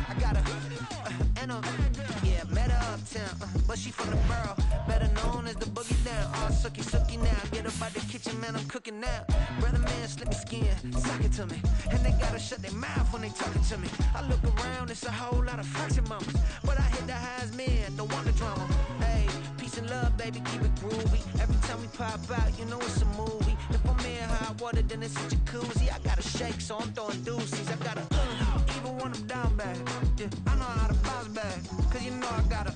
I got and yeah, met her uptown, but she from the borough, better known as the boogie down. All sookie now, get up out the kitchen, man, I'm cooking now. Brother man, slip me skin, suck it to me, and they gotta shut their mouth when they talking to me. I look around, it's a whole lot of fractured mamas, but I hit the highs, man, don't want the drama. Hey, peace and love, baby, keep it groovy. Every time we pop out, you know it's a movie. If I'm in hot water, then it's a jacuzzi. I gotta shake, so I'm throwing deuces. I gotta even when I'm down bad. Yeah, I know how to bounce back, cause you know I gotta.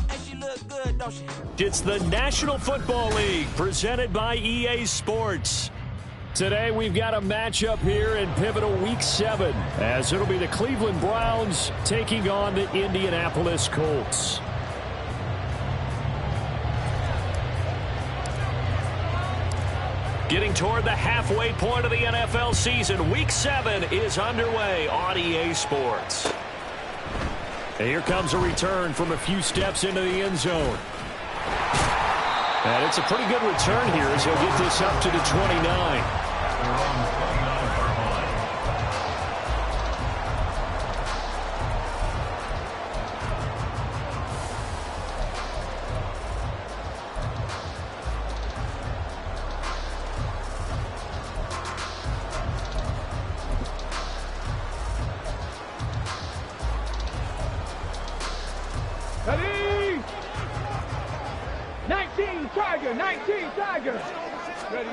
And she look good, don't she? It's the National Football League, presented by EA Sports. Today we've got a matchup here in pivotal Week 7, as it'll be the Cleveland Browns taking on the Indianapolis Colts. Getting toward the halfway point of the NFL season, Week 7 is underway on EA Sports. And here comes a return from a few steps into the end zone. And it's a pretty good return here as he'll get this up to the 29. Ready? 19 Tiger. Ready.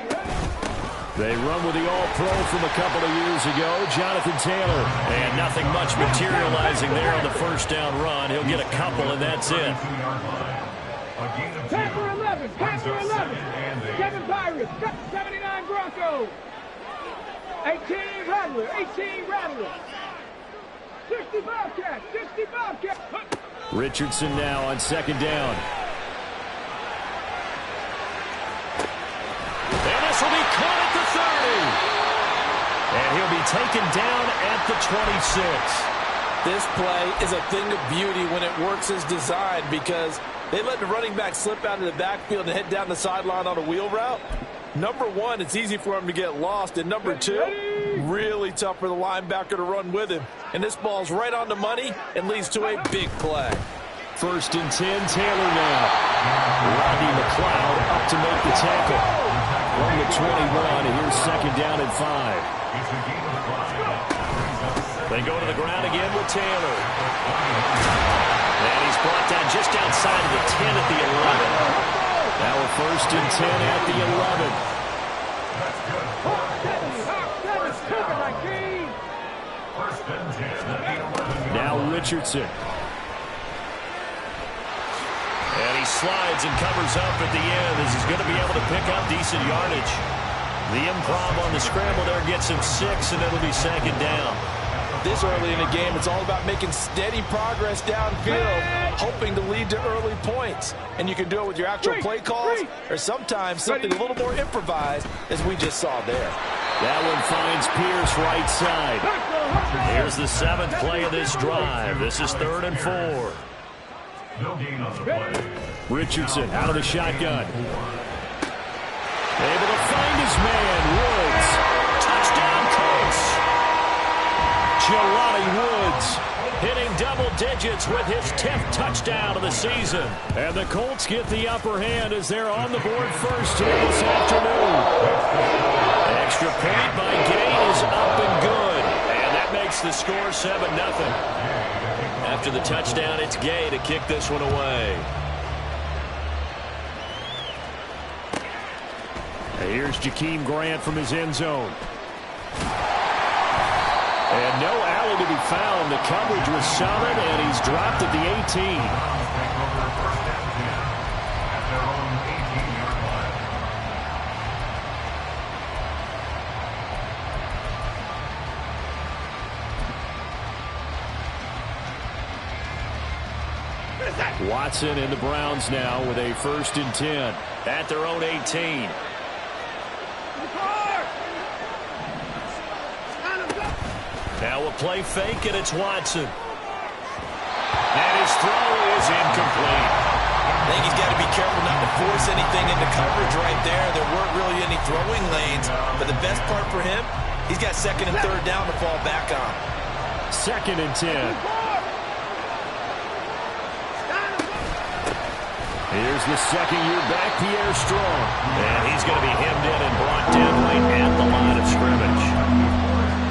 They run with the All-Pro from a couple of years ago, Jonathan Taylor. And nothing much materializing there on the first down run. He'll get a couple, and that's it. Panther 11. Kevin Pirates, 79 Broncos. 18 Rattler. 60 Bobcats. Richardson now on second down. And this will be caught at the 30. And he'll be taken down at the 26. This play is a thing of beauty when it works as designed, because they let the running back slip out of the backfield and head down the sideline on a wheel route. Number one, it's easy for him to get lost. And number two, really tough for the linebacker to run with him. And this ball's right on the money and leads to a big play. 1st and 10, Taylor now. Rodney McLeod up to make the tackle. From the 21, and here's second down and 5. They go to the ground again with Taylor. And he's brought down just outside of the 10 at the 11. Now a 1st and 10 at the 11. Now Richardson. And he slides and covers up at the end as he's going to be able to pick up decent yardage. The improv on the scramble there gets him 6, and it'll be second down. This early in the game, it's all about making steady progress downfield, hoping to lead to early points. And you can do it with your actual play calls, or sometimes something a little more improvised, as we just saw there. That one finds Pierce right side. Here's the 7th play of this drive. This is 3rd and 4. Richardson out of the shotgun. Able to find his man, Woods. Touchdown, Colts. Jelani Woods hitting double digits with his 10th touchdown of the season. And the Colts get the upper hand as they're on the board first here this afternoon. Extra point by Gay is up and good. And that makes the score 7-0. After the touchdown, it's Gay to kick this one away. Here's Jakeem Grant from his end zone. And no alley to be found. The coverage was solid, and he's dropped at the 18. Watson and the Browns now with a 1st and 10 at their own 18. Now a play fake, and it's Watson. And his throw is incomplete. I think he's got to be careful not to force anything into coverage right there. There weren't really any throwing lanes. But the best part for him, he's got 2nd and 3rd down to fall back on. 2nd and 10. Here's the second-year back, Pierre Strong. And he's going to be hemmed in and brought down right at the line of scrimmage.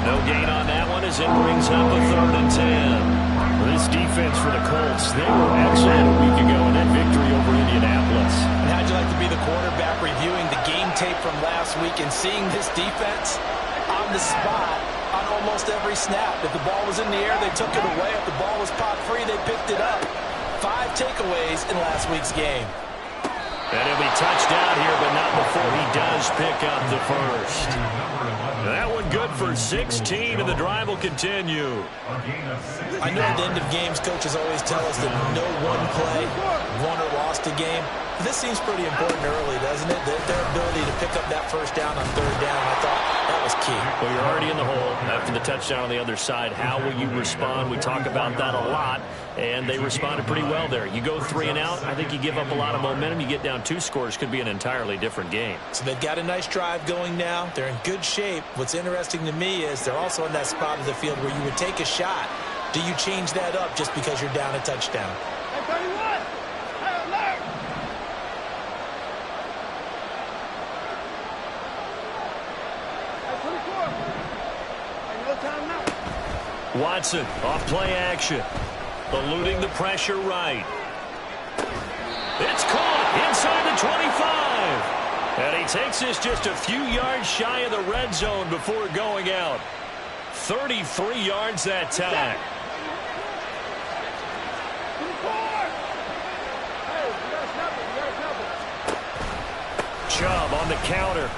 No gain on that one as it brings up a 3rd and 10. This defense for the Colts, they were excellent a week ago in that victory over Indianapolis. And how'd you like to be the quarterback reviewing the game tape from last week and seeing this defense on the spot on almost every snap? If the ball was in the air, they took it away. If the ball was pop free, they picked it up. 5 takeaways in last week's game. And he'll be touched out here, but not before he does pick up the first. That one good for 16, and the drive will continue. I know at the end of games, coaches always tell us that no one play won or lost a game. This seems pretty important early, doesn't it? Their ability to pick up that first down on 3rd down, I thought that was key. Well, you're already in the hole after the touchdown on the other side. How will you respond? We talk about that a lot, and they responded pretty well there. You go 3 and out, I think you give up a lot of momentum. You get down 2 scores, could be an entirely different game. So they've got a nice drive going now. They're in good shape. What's interesting to me is they're also in that spot of the field where you would take a shot. Do you change that up just because you're down a touchdown? Hey, 31! Hey, alert! Hey, 24! Hey, no timeout. Watson off play action. Eluding the pressure right. It's caught inside the 25. And he takes this just a few yards shy of the red zone before going out. 33 yards that time. Chubb on the counter.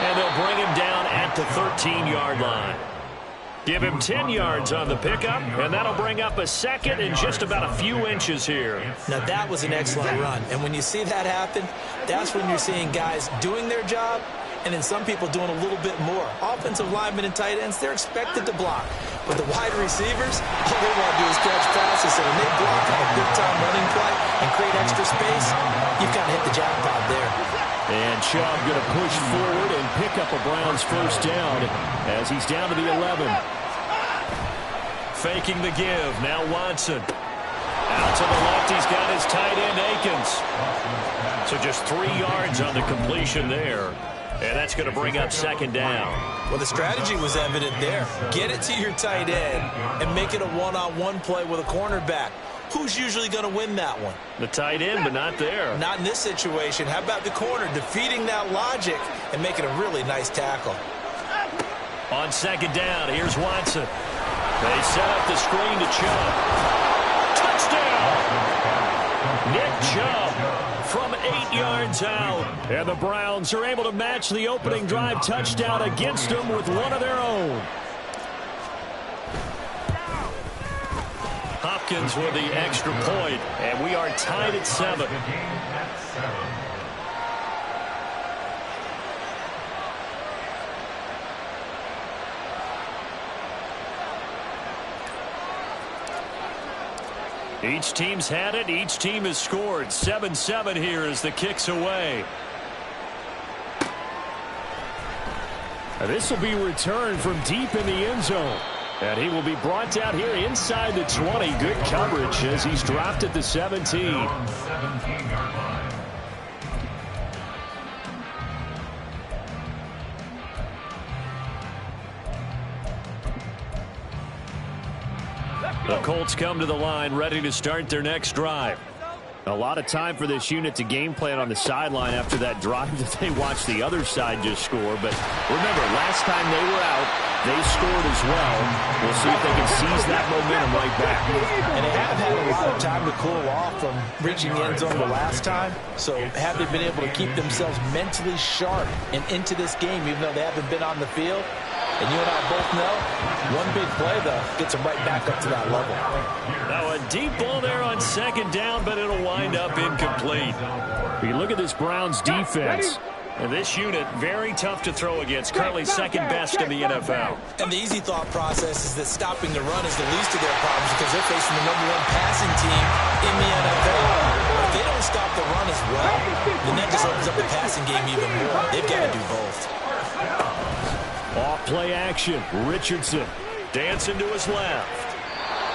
And they'll bring him down at the 13-yard line. Give him 10 yards on the pickup, and that'll bring up a second and just about a few inches here. Now, that was an excellent run. And when you see that happen, that's when you're seeing guys doing their job and then some people doing a little bit more. Offensive linemen and tight ends, they're expected to block. But the wide receivers, all they want to do is catch passes. So when they block on a big-time running play and create extra space, you've got to hit the jackpot there. And Chubb going to push forward and pick up a Browns first down as he's down to the 11. Faking the give. Now Watson. Out to the left, he's got his tight end, Akins. So just 3 yards on the completion there. And that's going to bring up second down. Well, the strategy was evident there. Get it to your tight end and make it a one-on-one play with a cornerback. Who's usually going to win that one? The tight end, but not there. Not in this situation. How about the corner defeating that logic and making a really nice tackle? On second down, here's Watson. They set up the screen to Chubb. Touchdown! Nick Chubb from 8 yards out. And the Browns are able to match the opening drive touchdown against them with one of their own. Hopkins with the extra point, and we are tied at 7. Each team's had it. Each team has scored. 7-7 here as the kick's away. This will be returned from deep in the end zone. And he will be brought down here inside the 20. Good coverage as he's dropped at the 17. The Colts come to the line ready to start their next drive. A lot of time for this unit to game plan on the sideline after that drive that they watched the other side just score. But remember, last time they were out, they scored as well. We'll see if they can seize that momentum right back. And they have had a lot of time to cool off from reaching the end zone the last time. So have they been able to keep themselves mentally sharp and into this game, even though they haven't been on the field? And you and I both know, one big play, though, gets them right back up to that level. Now a deep ball there on second down, but it'll wind up incomplete. You look at this Browns defense. And this unit, very tough to throw against, currently second best in the NFL. And the easy thought process is that stopping the run is the least of their problems because they're facing the #1 passing team in the NFL. But if they don't stop the run as well, then that just opens up the passing game even more. They've got to do both. Off play action. Richardson dancing to his left.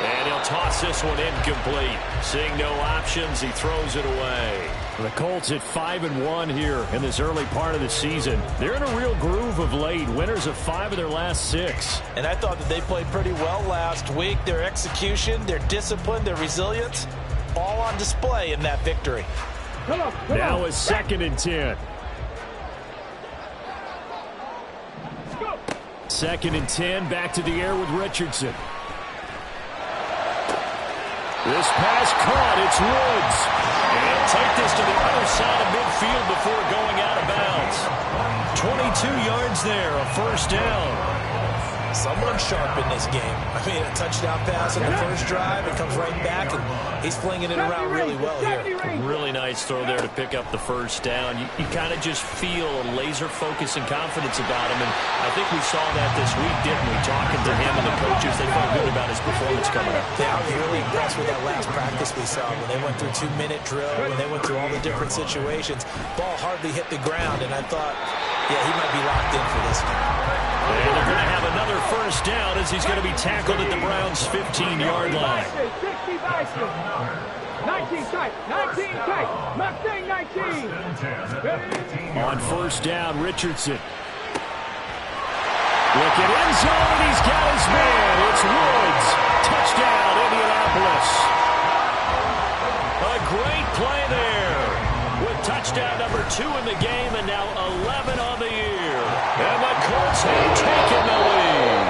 And he'll toss this one incomplete. Seeing no options, he throws it away. The Colts at 5-1 here in this early part of the season. They're in a real groove of late. Winners of 5 of their last 6. And I thought that they played pretty well last week. Their execution, their discipline, their resilience, all on display in that victory. Now a 2nd and 10. 2nd and 10, back to the air with Richardson. This pass caught, it's Woods. And he'll take this to the other side of midfield before going out of bounds. 22 yards there, a 1st down. Someone sharp in this game. I mean, a touchdown pass in the first drive. It comes right back, and he's flinging it around really well here. Really nice throw there to pick up the 1st down. You kind of just feel a laser focus and confidence about him, and I think we saw that this week, didn't we? Talking to him and the coaches, they felt good about his performance coming up. Yeah, I was really impressed with that last practice we saw when they went through 2-minute drill, when they went through all the different situations. Ball hardly hit the ground, and I thought, yeah, he might be locked in for this one. And they're going to have another 1st down as he's going to be tackled at the Browns' 15-yard line. 60 Bison. 19 tight. 19 tight. Mustang 19. On 1st down, Richardson. Look at end zone, and he's got his man. It's Woods. Touchdown, Indianapolis. A great play there. With touchdown number 2 in the game, and now 11 on the year. And the Colts have taken the lead.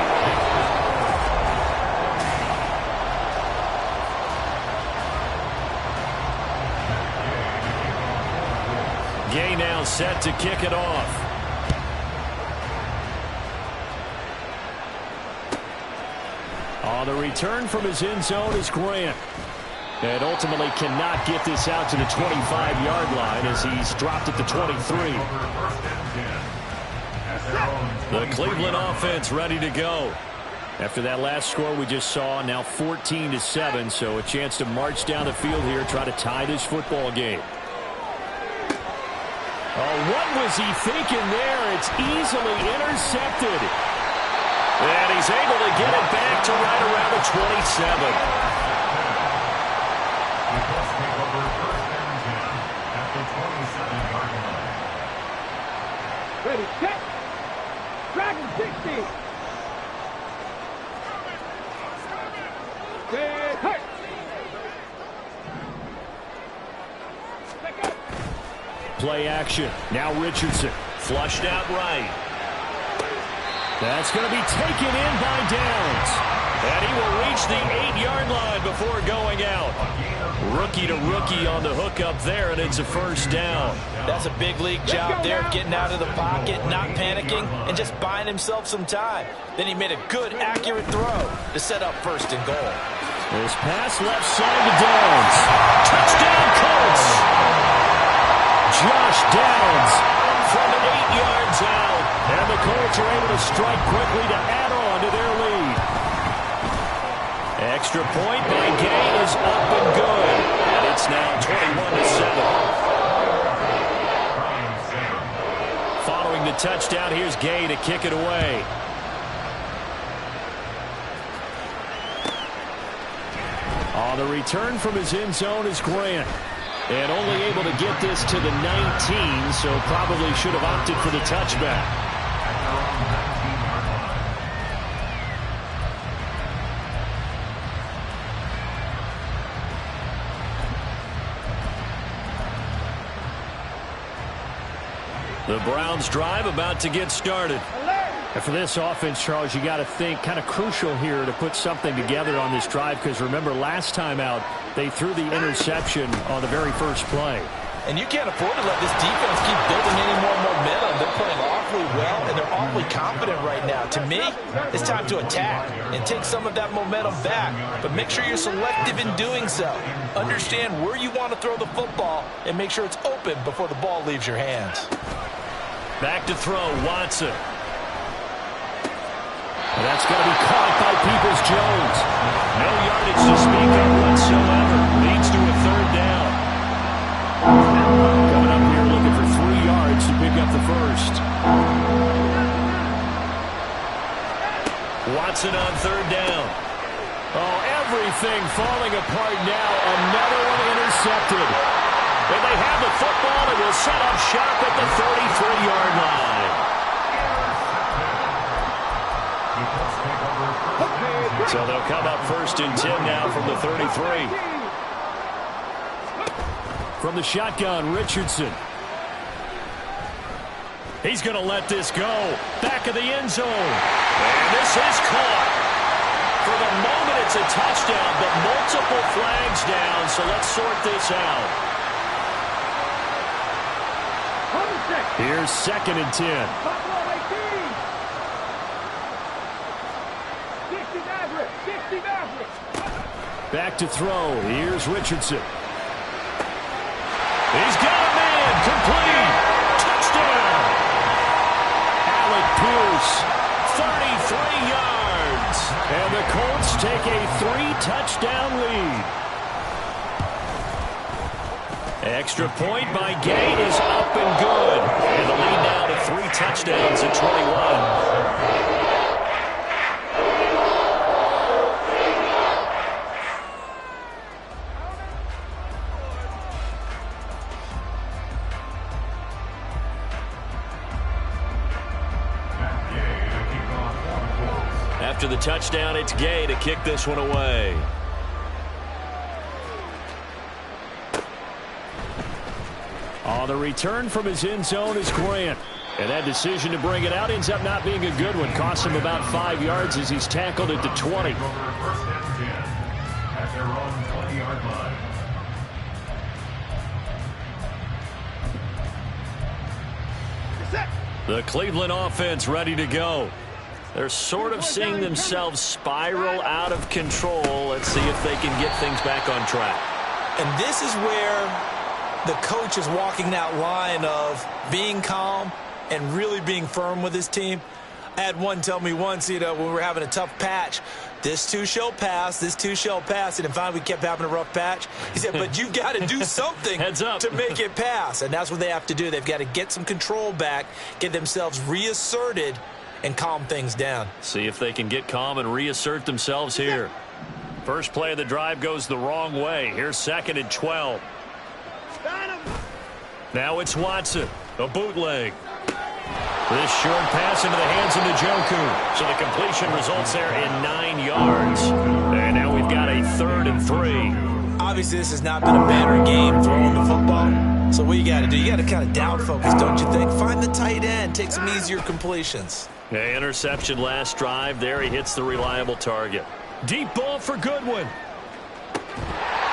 Gay now set to kick it off. On the return from his end zone is Grant. And ultimately cannot get this out to the 25-yard line as he's dropped at the 23. The Cleveland offense ready to go. After that last score we just saw, now 14-7, so a chance to march down the field here, try to tie this football game. Oh, what was he thinking there? It's easily intercepted. And he's able to get it back to right around the 27. Ready, set. Dragon 60. Set, hurt. Play action. Now Richardson. Flushed out right. That's going to be taken in by Downs. And he will reach the 8-yard line before going out. Rookie to rookie on the hook up there, and it's a 1st down. That's a big league job there, getting out of the pocket, not panicking, and just buying himself some time. Then he made a good, accurate throw to set up 1st and goal. This pass left side to Downs. Touchdown, Colts! Josh Downs from 8 yards out. And the Colts are able to strike quickly to add on to their lead. Extra point by Gay is up and good. And it's now 21-7. Following the touchdown, here's Gay to kick it away. On the return from his end zone is Grant. And only able to get this to the 19, so probably should have opted for the touchback. The Browns drive about to get started. And for this offense, Charles, you got to think kind of crucial here to put something together on this drive, because remember last time out they threw the interception on the very first play. And you can't afford to let this defense keep building any more momentum. They're playing awfully well, and they're awfully confident right now. To me, it's time to attack and take some of that momentum back. But make sure you're selective in doing so. Understand where you want to throw the football and make sure it's open before the ball leaves your hands. Back to throw, Watson. That's going to be caught by Peoples-Jones. No yardage to speak of whatsoever. Leads to a 3rd down. Coming up here looking for 3 yards to pick up the 1st. Watson on 3rd down. Oh, every Everything falling apart now. Another one intercepted. And they have the football and will set up shop at the 33-yard line. So they'll come up 1st and 10 now from the 33. From the shotgun, Richardson. He's going to let this go. Back of the end zone. And this is caught. For the moment, it's a touchdown, but multiple flags down, so let's sort this out. Here's 2nd and 10. Back to throw. Here's Richardson. He's got a man. Complete. Touchdown. Alec Pierce, 33 yards. And the Colts take a 3-touchdown lead. Extra point by Gay is up and good. And the lead now to 3 touchdowns at 21. After the touchdown, it's Gay to kick this one away. On the return from his end zone is Grant. And that decision to bring it out ends up not being a good one. Costs him about 5 yards as he's tackled at the 20. At their own 20-yard line. The Cleveland offense ready to go. They're sort of seeing themselves spiral out of control. Let's see if they can get things back on track. And this is where the coach is walking that line of being calm and really being firm with his team. I had one tell me once, when we were having a tough patch, this too shall pass, this too shall pass. And finally we kept having a rough patch. He said, but you got to do something Heads up. to make it pass. And that's what they have to do. They've got to get some control back, get themselves reasserted, and calm things down. See if they can get calm and reassert themselves here. First play of the drive goes the wrong way. Here's 2nd and 12. Now it's Watson. A bootleg. This short pass into the hands of Njoku. So the completion results there in 9 yards. And now we've got a 3rd and 3. Obviously, this has not been a banner game throwing the football. So what you got to do, you got to kind of down focus, don't you think? Find the tight end. Take some easier completions. Okay, interception last drive. There he hits the reliable target. Deep ball for Goodwin.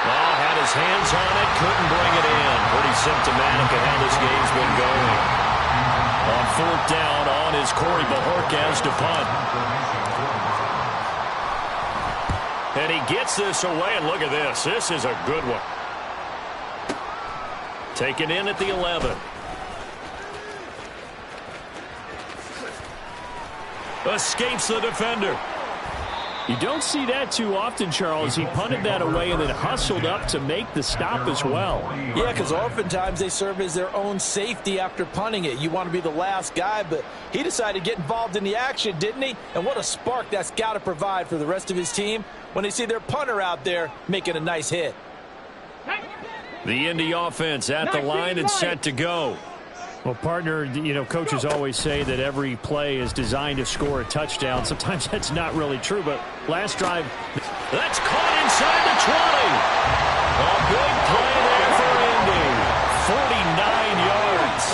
Had his hands on it, couldn't bring it in. Pretty symptomatic of how this game's been going. On 4th down, on is Corey Bajorquez to punt. And he gets this away, and look at this. This is a good one. Taken in at the 11. Escapes the defender. You don't see that too often, Charles. He punted that away and then hustled up to make the stop as well. Yeah, because oftentimes they serve as their own safety after punting it. You want to be the last guy, but he decided to get involved in the action, didn't he? And what a spark that's got to provide for the rest of his team when they see their punter out there making a nice hit. The Indy offense at the line and set to go. Well, partner, coaches always say that every play is designed to score a touchdown. Sometimes that's not really true, but last drive, that's caught inside the 20. A big play there for Indy. 49 yards.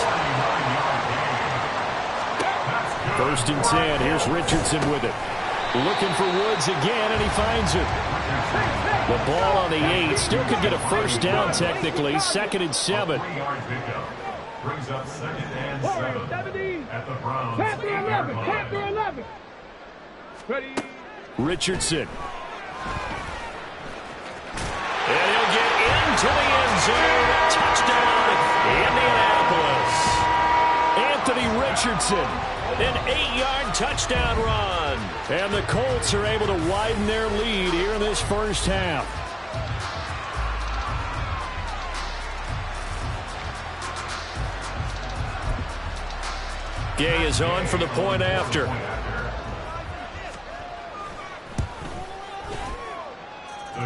1st and 10. Here's Richardson with it. Looking for Woods again, and he finds it. The ball on the 8. Still could get a 1st down technically. 2nd and 7. Brings up 2nd and 7 at the Browns. Panther 11. Ready. Richardson. And he'll get into the end zone. Touchdown, Indianapolis. Anthony Richardson. An 8-yard touchdown run. And the Colts are able to widen their lead here in this first half. Gay is on for the point after.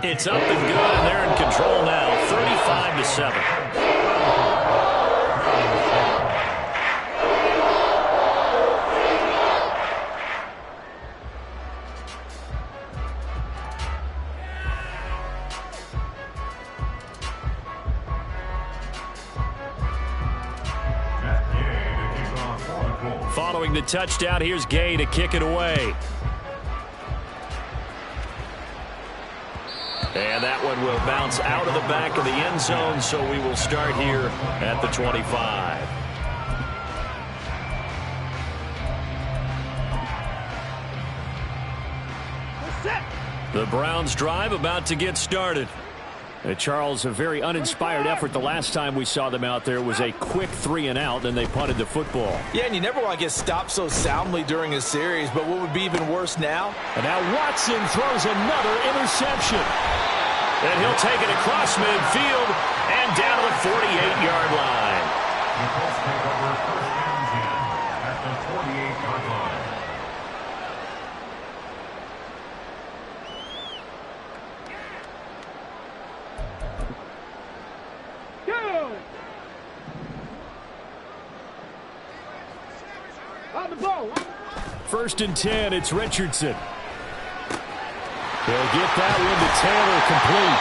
It's up and good, and they're in control now, 35-7. Following the touchdown, here's Gay to kick it away. And that one will bounce out of the back of the end zone, so we will start here at the 25. The Browns drive about to get started. Charles, a very uninspired effort the last time we saw them out there. It was a quick 3-and-out, and they punted the football. Yeah, and you never want to get stopped so soundly during a series, but what would be even worse now? And now Watson throws another interception. And he'll take it across midfield and down to the 48-yard line. The Colts take over first and 10 at the 48-yard line. On the ball. First and 10, it's Richardson. They'll get that one to Taylor complete.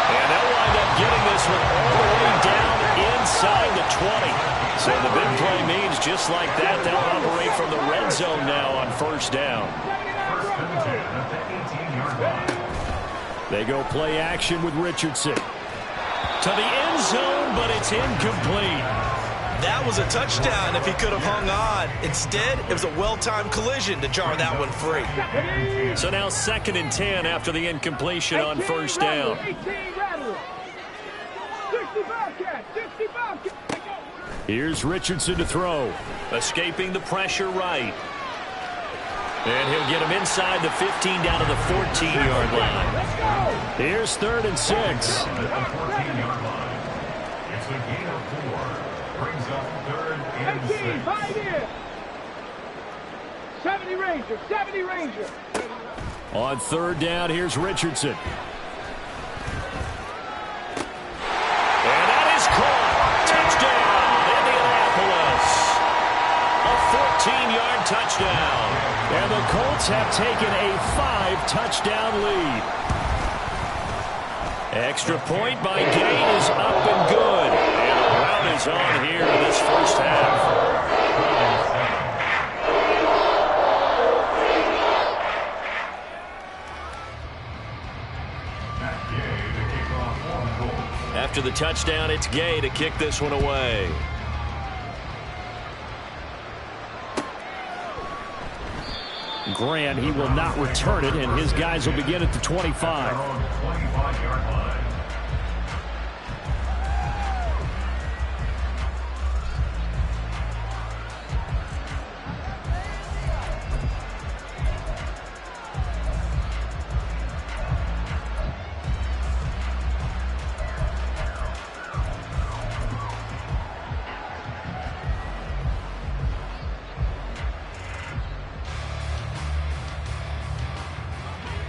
And they'll wind up getting this one all the way down inside the 20. So the big play means just like that, they'll operate from the red zone now on first down. First and 10 at the 18-yard line. They go play action with Richardson. To the end zone, but it's incomplete. That was a touchdown if he could have hung on. Instead, it was a well-timed collision to jar that one free. So now second and 10 after the incompletion on first down. 65 catch. Here's Richardson to throw. Escaping the pressure right. And he'll get him inside the 15 down to the 14-yard line. Here's third and 6. At the 14-yard line. It's a gain of 4. Brings up third and 6. 70 Ranger, 70 Ranger. On third down, here's Richardson. And that is caught. Touchdown, Indianapolis. A 14-yard touchdown. And the Colts have taken a 5-touchdown lead. Extra point by Gay is up and good. And the rout is on here in this first half. After the touchdown, it's Gay to kick this one away. Grant, he will not return it, and his guys will begin at the 25. 25-yard line.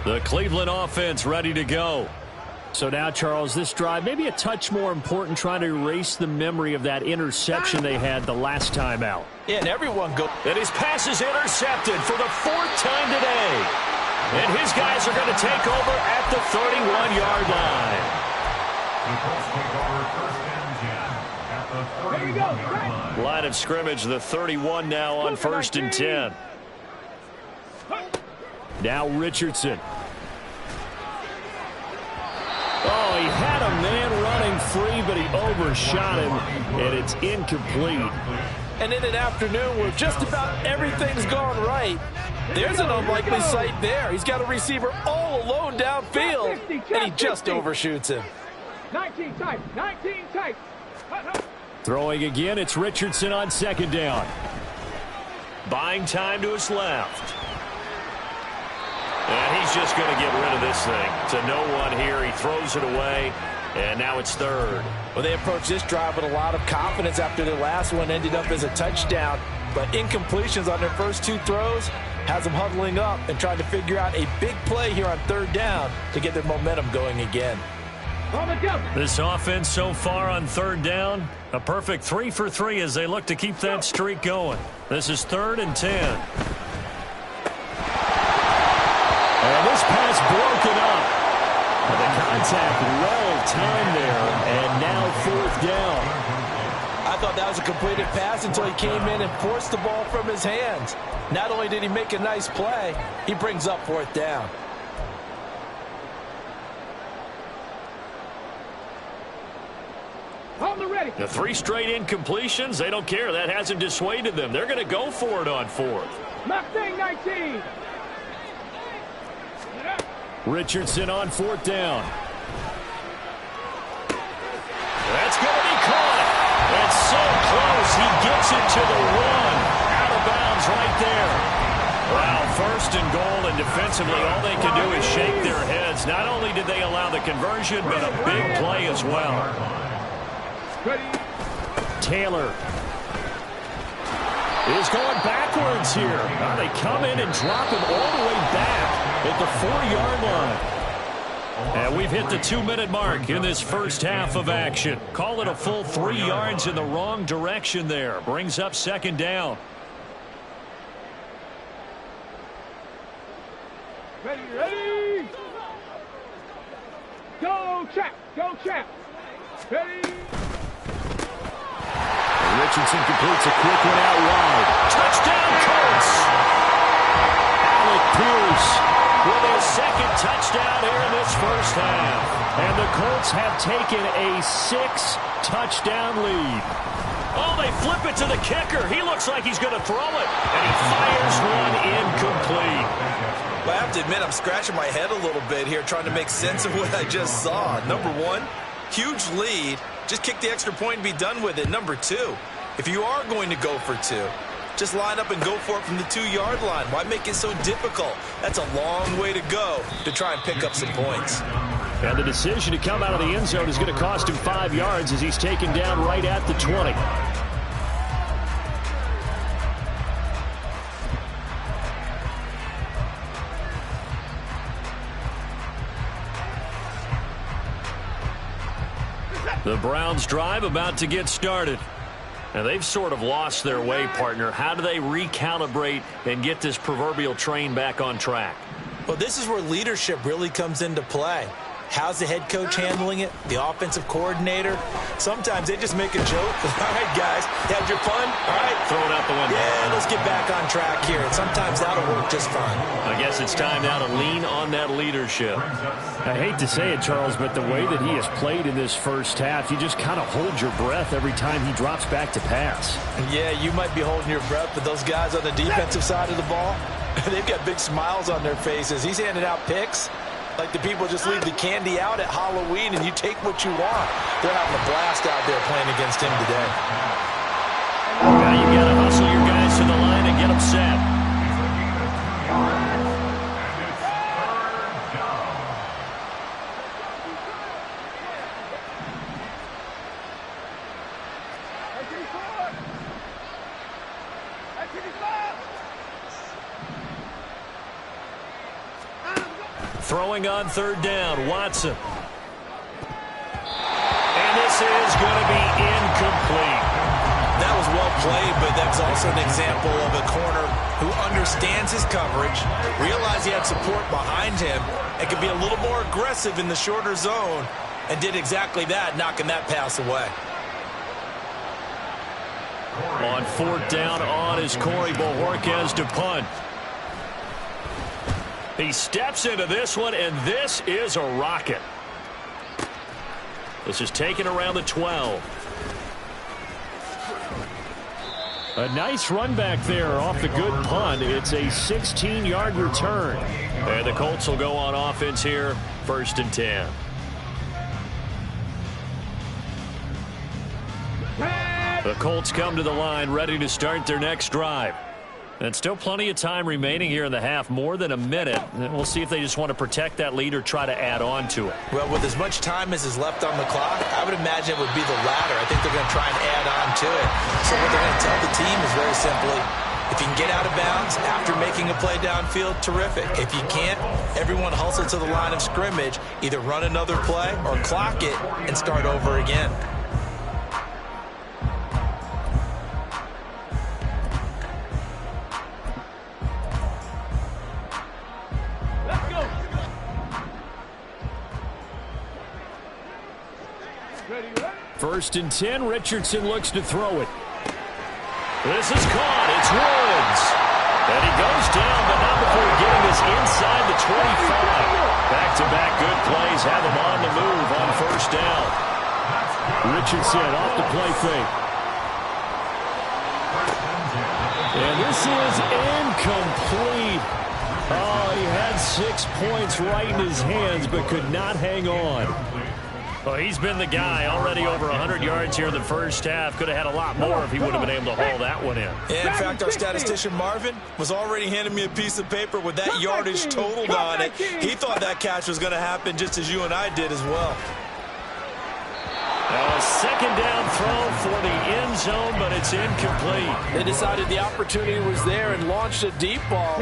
The Cleveland offense ready to go. So now, Charles, this drive maybe a touch more important, trying to erase the memory of that interception they had the last time out. Yeah, and everyone go. And his pass is intercepted for the 4th time today. And his guys are going to take over at the 31-yard line. The Colts take over first and 10 at the 31-yard line. Line of scrimmage, the 31 now on first and 10. Now Richardson. Oh, he had a man running free, but he overshot him, and it's incomplete. And in an afternoon where just about everything's gone right, there's an unlikely sight there. He's got a receiver all alone downfield, and he just overshoots him. 19 tight, 19 tight. Throwing again, it's Richardson on second down. Buying time to his left. And he's just going to get rid of this thing to no one here. He throws it away, and now it's third. Well, they approached this drive with a lot of confidence after their last one ended up as a touchdown. But incompletions on their first 2 throws has them huddling up and trying to figure out a big play here on third down to get their momentum going again. This offense so far on third down, a perfect 3 for 3 as they look to keep that streak going. This is 3rd and 10. And this pass broken up. And the contact well timed there, and now 4th down. I thought that was a completed pass until he came in and forced the ball from his hands. Not only did he make a nice play, he brings up 4th down. The 3 straight incompletions, they don't care. That hasn't dissuaded them. They're going to go for it on 4th. Mustang 19. Richardson on 4th down. That's going to be caught. It's so close. He gets it to the 1. Out of bounds right there. Wow, 1st and goal, and defensively all they can do is shake their heads. Not only did they allow the conversion, but a big play as well. Taylor is going backwards here. Now they come in and drop him all the way back at the 4-yard line. And we've hit the 2-minute mark in this first half of action. Call it a full 3 yards in the wrong direction there. Brings up 2nd down. Ready. Go, Chap. Go, Chap. Ready. Richardson completes a quick one out wide. Touchdown, Colts! Alec Pierce with his 2nd touchdown here in this first half. And the Colts have taken a 6-touchdown lead. Oh, they flip it to the kicker. He looks like he's going to throw it. And he fires one incomplete. Well, I have to admit, I'm scratching my head a little bit here trying to make sense of what I just saw. Number 1, huge lead. Just kick the extra point and be done with it. Number 2, if you are going to go for 2, just line up and go for it from the 2-yard line. Why make it so difficult? That's a long way to go to try and pick up some points. And the decision to come out of the end zone is going to cost him 5 yards as he's taken down right at the 20. The Browns drive about to get started. And they've sort of lost their way, partner. How do they recalibrate and get this proverbial train back on track? Well, this is where leadership really comes into play. How's the head coach handling it? The offensive coordinator? Sometimes they just make a joke. All right, guys, you had your fun? All right. Throw it out the window. Yeah, let's get back on track here. And sometimes that'll work just fine. I guess it's time now to lean on that leadership. I hate to say it, Charles, but the way that he has played in this first half, you just kind of hold your breath every time he drops back to pass. Yeah, you might be holding your breath, but those guys on the defensive side of the ball, they've got big smiles on their faces. He's handing out picks like the people just leave the candy out at Halloween and you take what you want. They're having a blast out there playing against him today. Now you got to hustle your guys to the line and get them set. Throwing on 3rd down, Watson. And this is going to be incomplete. That was well played, but that's also an example of a corner who understands his coverage, realized he had support behind him, and could be a little more aggressive in the shorter zone, and did exactly that, knocking that pass away. On 4th down on is Corey Bojorquez to punt. He steps into this one, and this is a rocket. This is taken around the 12. A nice run back there off the good punt. It's a 16-yard return. And the Colts will go on offense here, 1st and 10. The Colts come to the line ready to start their next drive. And still plenty of time remaining here in the half, more than a minute. And we'll see if they just want to protect that lead or try to add on to it. Well, with as much time as is left on the clock, I would imagine it would be the latter. I think they're going to try and add on to it. So what they're going to tell the team is very simply, If you can get out of bounds after making a play downfield, terrific. If you can't, everyone hustle to the line of scrimmage, either run another play or clock it and start over again. First and 10, Richardson looks to throw it. This is caught. It's Woods. And he goes down, but not before getting this inside the 25. Back-to-back good plays have him on the move on first down. Richardson off the play fake. And this is incomplete. Oh, he had 6 points right in his hands, but could not hang on. Well, he's been the guy already over 100 yards here in the first half. Could have had a lot more if he would have been able to haul that one in. Yeah, in fact, our statistician Marvin was already handing me a piece of paper with that yardage totaled on it. He thought that catch was going to happen just as you and I did as well. A second down throw for the end zone, but it's incomplete. They decided the opportunity was there and launched a deep ball,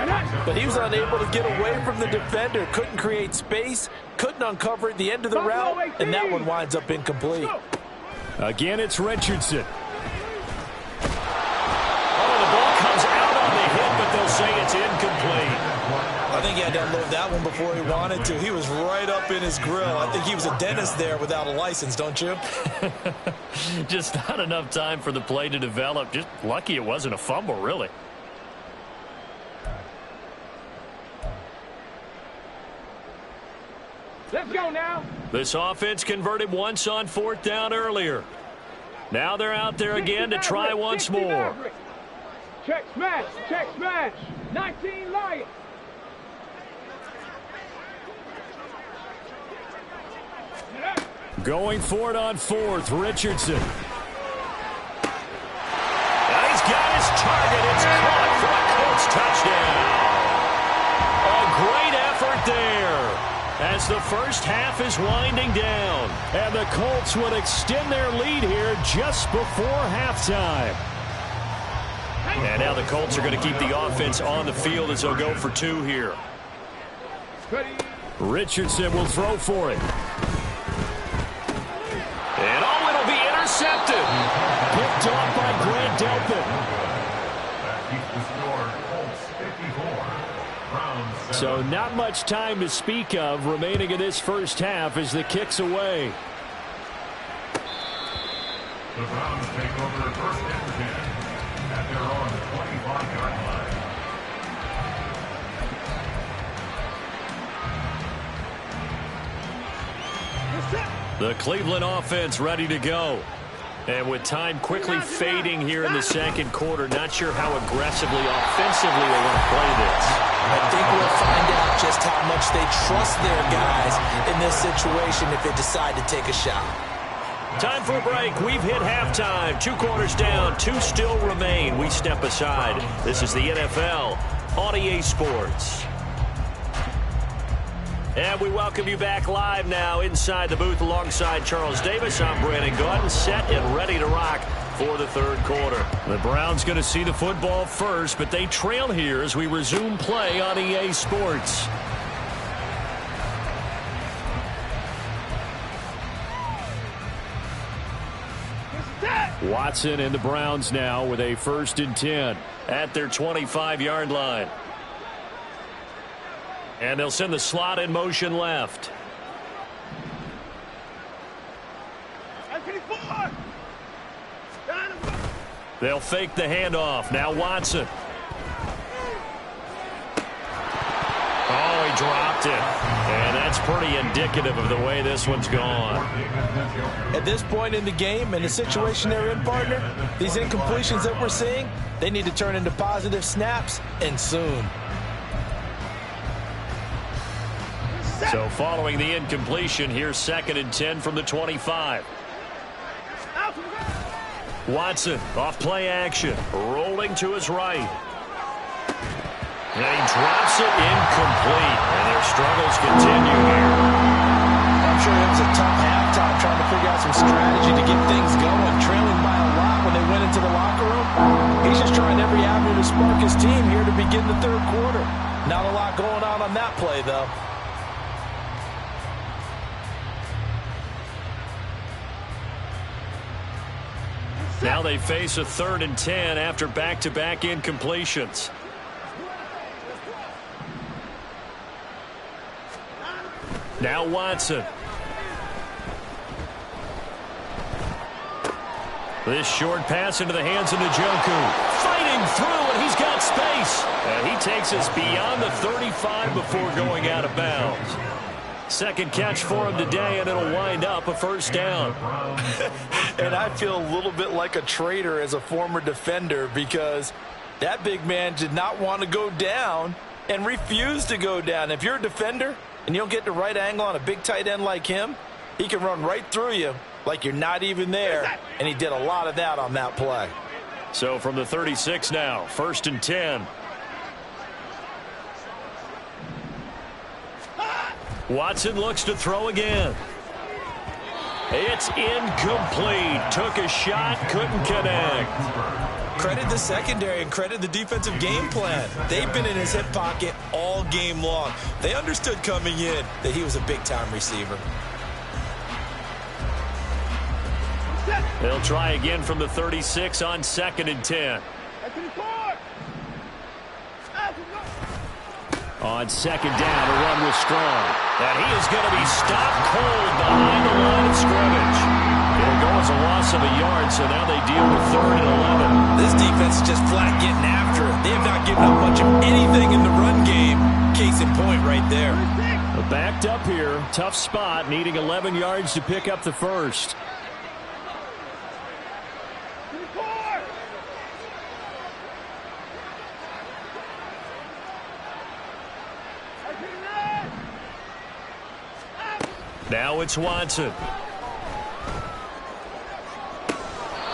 but he was unable to get away from the defender. Couldn't create space, couldn't uncover at the end of the route, and that one winds up incomplete. Again, it's Richardson. Oh, the ball comes out on the hit, but they'll say it's incomplete. I think he had to unload that one before he wanted to. He was right up in his grill. I think he was a dentist there without a license, don't you? Just not enough time for the play to develop. Just lucky it wasn't a fumble, really. Let's go now. This offense converted once on fourth down earlier. Now they're out there again to try once more. Check smash, 19 Lions. Going for it on fourth, Richardson. Now he's got his target. It's caught for a Colts touchdown. A great effort there as the first half is winding down. And the Colts would extend their lead here just before halftime. And now the Colts are going to keep the offense on the field as they'll go for two here. Richardson will throw for it. And oh, it'll be intercepted. Picked off by Grant Delpit. That keeps the score, Colts 54. So not much time to speak of remaining in this first half as the kick's away. The Browns take over first and 10 at their own 25-yard line. The Cleveland offense ready to go. And with time quickly fading here in the second quarter, not sure how aggressively, offensively they want to play this. I think we'll find out just how much they trust their guys in this situation if they decide to take a shot. Time for a break. We've hit halftime. 2 quarters down, 2 still remain. We step aside. This is the NFL on EA Sports. And we welcome you back live now inside the booth alongside Charles Davis. I'm Brandon Gaudin, set and ready to rock for the third quarter. The Browns going to see the football first, but they trail here as we resume play on EA Sports. Watson and the Browns now with a 1st and 10 at their 25-yard line. And they'll send the slot in motion left. They'll fake the handoff. Now Watson. Oh, he dropped it. And that's pretty indicative of the way this one's gone. At this point in the game and the situation they're in, partner, these incompletions that we're seeing, they need to turn into positive snaps, and soon. So following the incompletion, here's 2nd and 10 from the 25. Watson off play action, rolling to his right. And he drops it incomplete, and their struggles continue here. I'm sure it was a tough halftime trying to figure out some strategy to get things going, trailing by a lot when they went into the locker room. He's just trying every time to spark his team here to begin the third quarter. Not a lot going on that play, though. Now they face a 3rd and 10 after back-to-back incompletions. Now Watson. This short pass into the hands of Njoku. Fighting through, and he's got space. And he takes us beyond the 35 before going out of bounds. Second catch for him today, and it'll wind up a first down. And I feel a little bit like a traitor as a former defender because that big man did not want to go down and refused to go down. If you're a defender and you don't get the right angle on a big tight end like him, he can run right through you like you're not even there, and he did a lot of that on that play. So from the 36 now, 1st and 10. Watson looks to throw again. It's incomplete. Took a shot, couldn't connect. Credit the secondary and credit the defensive game plan. They've been in his hip pocket all game long. They understood coming in that he was a big-time receiver. They'll try again from the 36 on 2nd and 10. On 2nd down, a run was strong. And he is going to be stopped cold behind the line of scrimmage. It'll go as a loss of a yard, so now they deal with 3rd and 11. This defense is just flat getting after it. They have not given up much of anything in the run game. Case in point right there. Backed up here. Tough spot, needing 11 yards to pick up the first. Now it's Watson.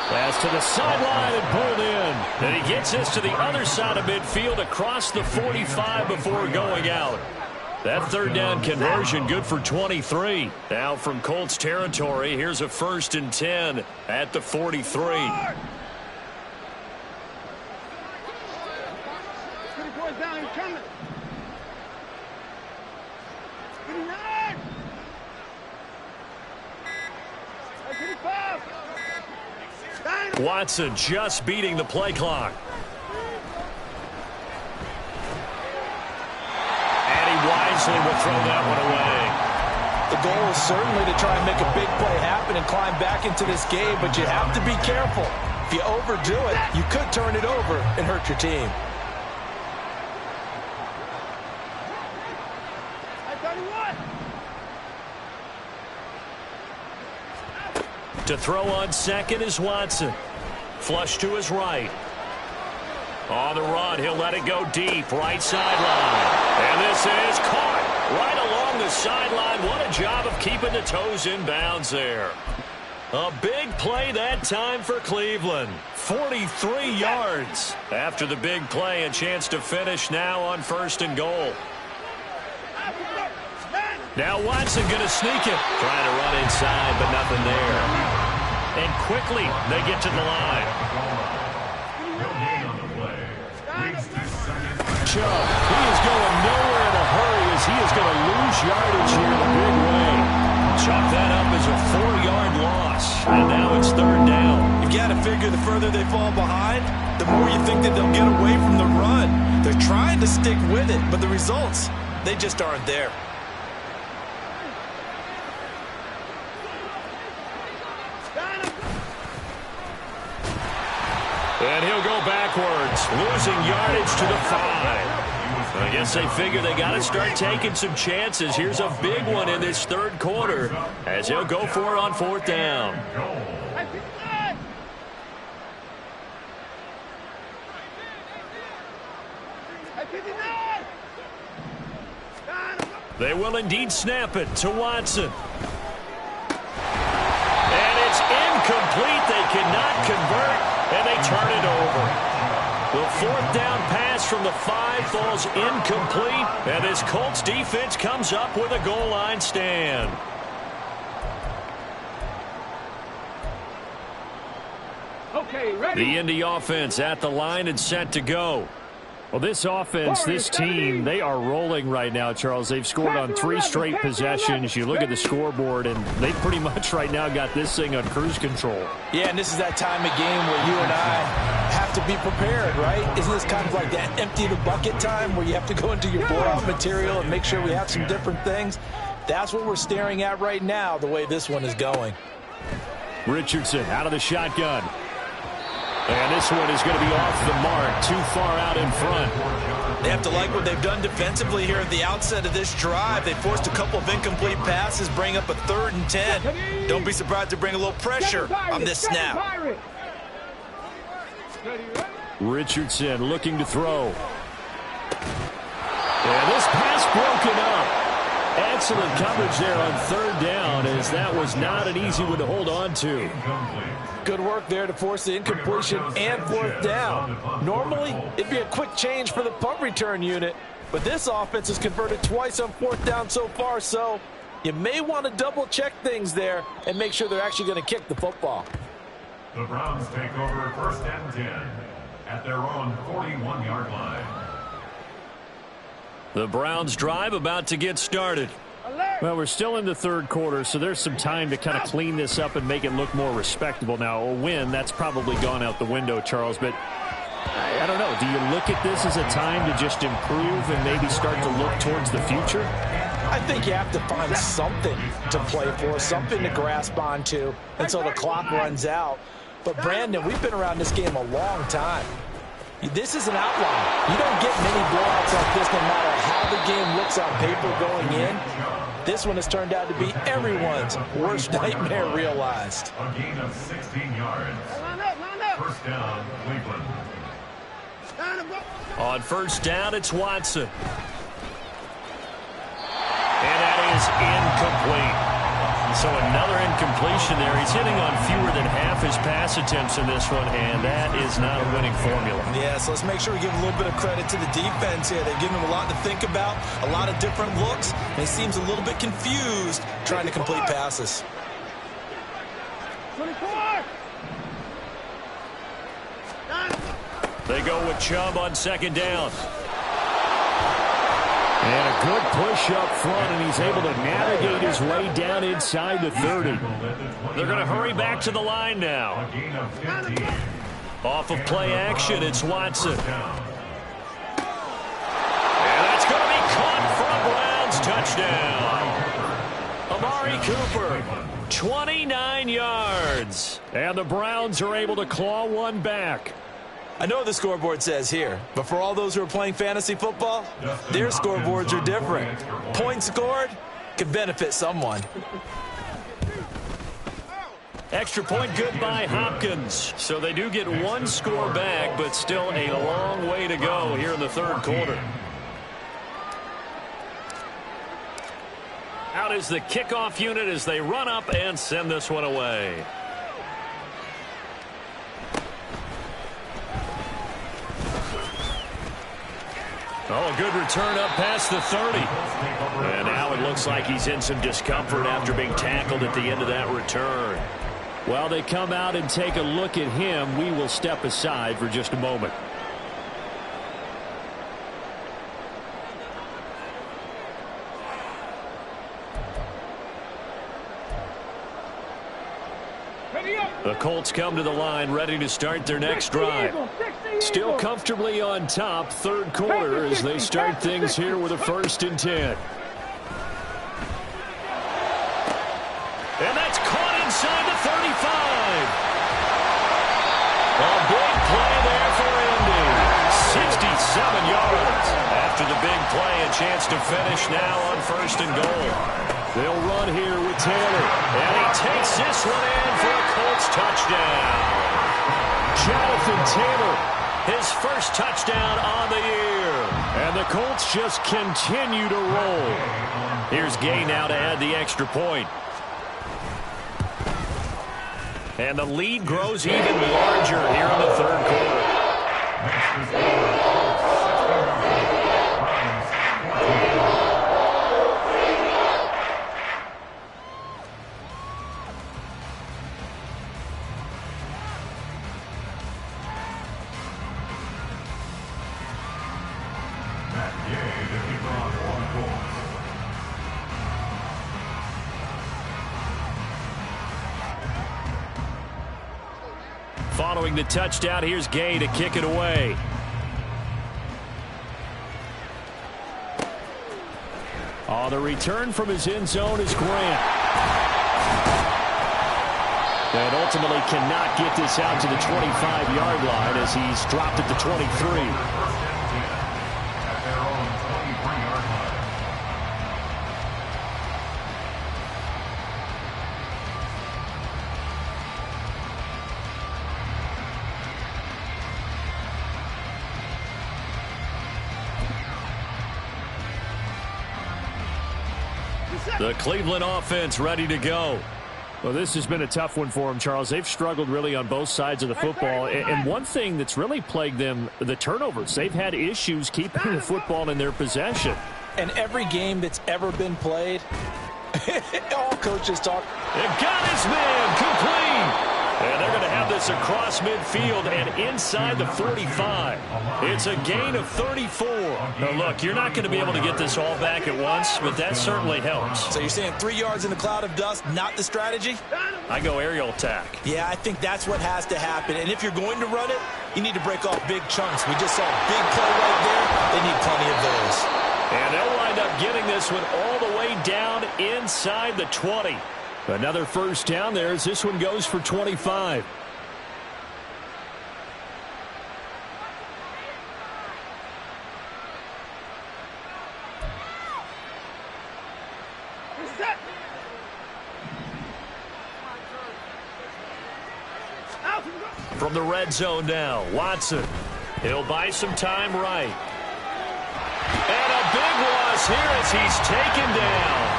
Pass to the sideline and pulled in. And he gets this to the other side of midfield across the 45 before going out. That 3rd down conversion good for 23. Now from Colts territory, here's a 1st and 10 at the 43. Watson just beating the play clock. And he wisely will throw that one away. The goal is certainly to try and make a big play happen and climb back into this game, but you have to be careful. If you overdo it, you could turn it over and hurt your team. To throw on 2nd is Watson. Flush to his right. On the run, he'll let it go deep. Right sideline. And this is caught right along the sideline. What a job of keeping the toes in bounds there. A big play that time for Cleveland. 43 yards. After the big play, a chance to finish now on 1st and goal. Now Watson going to sneak it. Trying to run inside, but nothing there. And quickly, they get to the line. Chubb, he is going nowhere in a hurry as he is going to lose yardage here in a big way. Chalk that up as a 4-yard loss. And now it's 3rd down. You've got to figure the further they fall behind, the more you think that they'll get away from the run. They're trying to stick with it, but the results, they just aren't there. And he'll go backwards, losing yardage to the 5. I guess they figure they got to start taking some chances. Here's a big one in this 3rd quarter as he'll go for it on 4th down. They will indeed snap it to Watson. And it's incomplete. They cannot convert, and they turn it over. The 4th down pass from the 5 falls incomplete, and this Colts defense comes up with a goal line stand. Okay, Okay, ready? The Indy offense at the line and set to go. Well, this offense, this team, they are rolling right now, Charles. They've scored on 3 straight possessions. You look at the scoreboard, and they pretty much right now got this thing on cruise control. Yeah, and this is that time of game where you and I have to be prepared, right? Isn't this kind of like that empty the bucket time where you have to go into your blowout material and make sure we have some different things? That's what we're staring at right now, the way this one is going. Richardson out of the shotgun. And this one is going to be off the mark, too far out in front. They have to like what they've done defensively here at the outset of this drive. They forced a couple of incomplete passes, bring up a 3rd and 10. Don't be surprised to bring a little pressure on this snap. Richardson looking to throw. And this pass broken up. Excellent coverage there on 3rd down, as that was not an easy one to hold on to. Good work there to force the incompletion and 4th down. Normally, it'd be a quick change for the punt return unit, but this offense has converted twice on 4th down so far, so you may want to double-check things there and make sure they're actually going to kick the football. The Browns take over 1st and 10 at their own 41-yard line. The Browns drive about to get started. Well, we're still in the 3rd quarter, so there's some time to kind of clean this up and make it look more respectable. Now, a win, that's probably gone out the window, Charles, but I don't know. Do you look at this as a time to just improve and maybe start to look towards the future? I think you have to find something to play for, something to grasp onto until the clock runs out. But, Brandon, we've been around this game a long time. This is an outlier. You don't get many blowouts like this no matter how the game looks on paper going in. This one has turned out to be everyone's worst nightmare realized. A gain of 16 yards. 1st down, Cleveland. On 1st down, it's Watson. And that is incomplete. So another incompletion there. He's hitting on fewer than half his pass attempts in this one, and that is not a winning formula. Yeah, so let's make sure we give a little bit of credit to the defense here. They've given him a lot to think about, a lot of different looks, and he seems a little bit confused trying to complete passes. 24! They go with Chubb on 2nd down. And a good push up front, and he's able to navigate his way down inside the 30. They're going to hurry back to the line now. A gain of 15. Off of play action, it's Watson. And that's going to be caught for a Browns touchdown. Amari Cooper, 29 yards. And the Browns are able to claw one back. I know what the scoreboard says here, but for all those who are playing fantasy football, their scoreboards are different. Points scored could benefit someone. Extra point good by Hopkins. So they do get one score back, but still a long way to go here in the 3rd quarter. Out is the kickoff unit as they run up and send this one away. Oh, a good return up past the 30. And now it looks like he's in some discomfort after being tackled at the end of that return. While they come out and take a look at him, we will step aside for just a moment. The Colts come to the line ready to start their next drive. Still comfortably on top, 3rd quarter as they start things here with a 1st and 10. And that's caught inside the 35. A big play there for Indy. 67 yards. After the big play, a chance to finish now on 1st and goal. They'll run here with Taylor. And he takes this one in for a Colts touchdown. Jonathan Taylor, his 1st touchdown on the year. And the Colts just continue to roll. Here's Gay now to add the extra point. And the lead grows even larger here in the 3rd quarter. Following the touchdown, here's Gay to kick it away. On the return from his end zone is Grant. And ultimately cannot get this out to the 25-yard line as he's dropped at the 23. The Cleveland offense ready to go. Well, this has been a tough one for them, Charles. They've struggled really on both sides of the football. And one thing that's really plagued them, the turnovers. They've had issues keeping the football in their possession. And every game that's ever been played, all coaches talk. It got his man complete. And they're going to have this across midfield and inside the 45. It's a gain of 34. Now, look, you're not going to be able to get this all back at once, but that certainly helps. So you're saying 3 yards in the cloud of dust, not the strategy? I go aerial attack. Yeah, I think that's what has to happen. And if you're going to run it, you need to break off big chunks. We just saw a big play right there. They need plenty of those. And they'll wind up getting this one all the way down inside the 20. Another first down there as this one goes for 25. From the red zone now, Watson. He'll buy some time right. And a big loss here as he's taken down.